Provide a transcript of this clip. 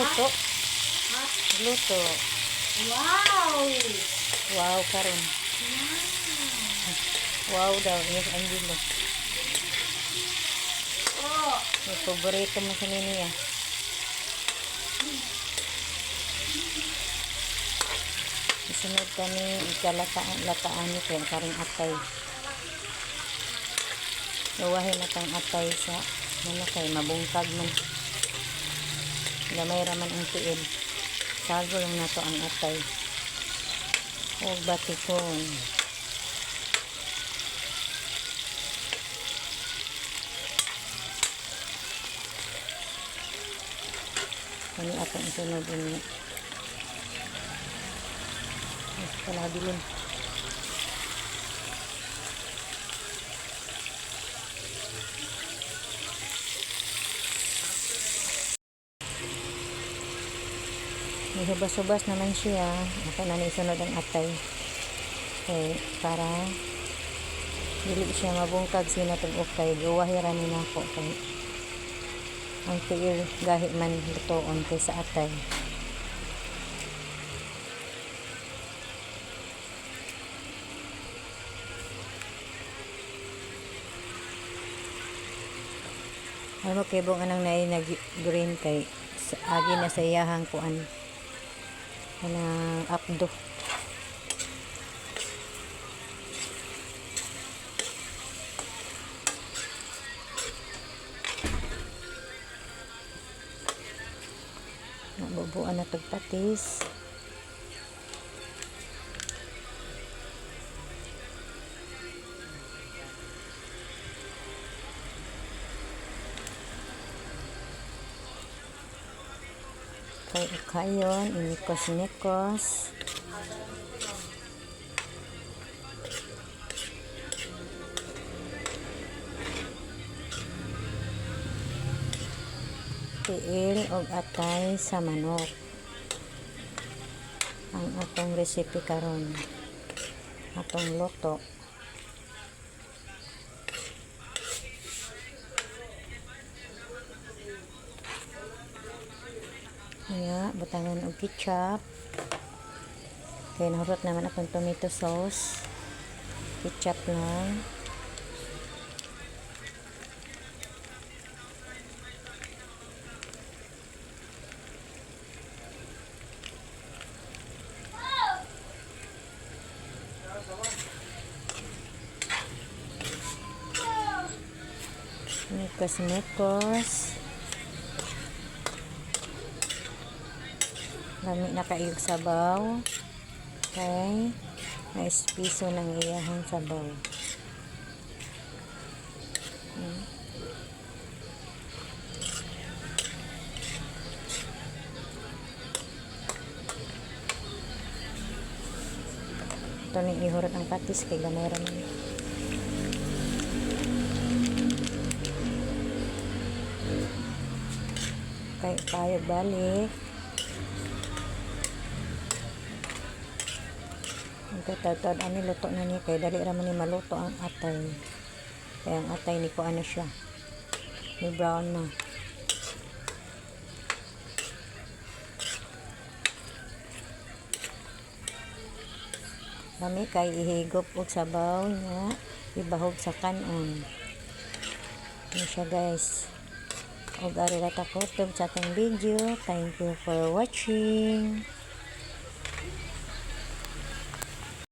luto. Luto. Wow! Wow, karon. Wow daw, yes, Angelo. Oh! May paborito mo sa niya. Isunod kami, ikalataan ni kaya karong atay. Gawahin na tang atay sa kay mabungkag man. Gamay raman ang tiil. Sago lang na to ang atay. O batikon. Kani atong sunod ini. Kala bilin. May hubas-hubas naman siya. Ako na isunod ang atay. Okay, para dili siya mabungkag sinatong ukay. Gawahiran nila ako. Okay. Ang tiil gahi man lutoon kaysa atay. Ano kay bong anang naay nag-green kay agi na sa iyahang kuan kanang apdo. Nabubuan na tagpatis. Kay ukayon, inikos-nikos. Tiil og atay sa manok. Ang atong recipe karon. Atong luto. Kaya, butangan og ketchup. Kaya nahurot naman akong tomato sauce. Ketchup lang. Nikos-nikos. Gamit na kaiyog sabaw. Okay. May piso ng iyahang sabaw. Ito na ihurot ang patis kay gamay raman. Kay tayo balik. Tatad ani luto na ni kay dali ra man ni maluto ang atay. Kaya ang atay ni ko ano siya. Ni brown na. Kami kay ihigop og sabaw niya ibahog sa kanon. Ano siya guys. Og ari ra ta ko sa atong video. Thank you for watching.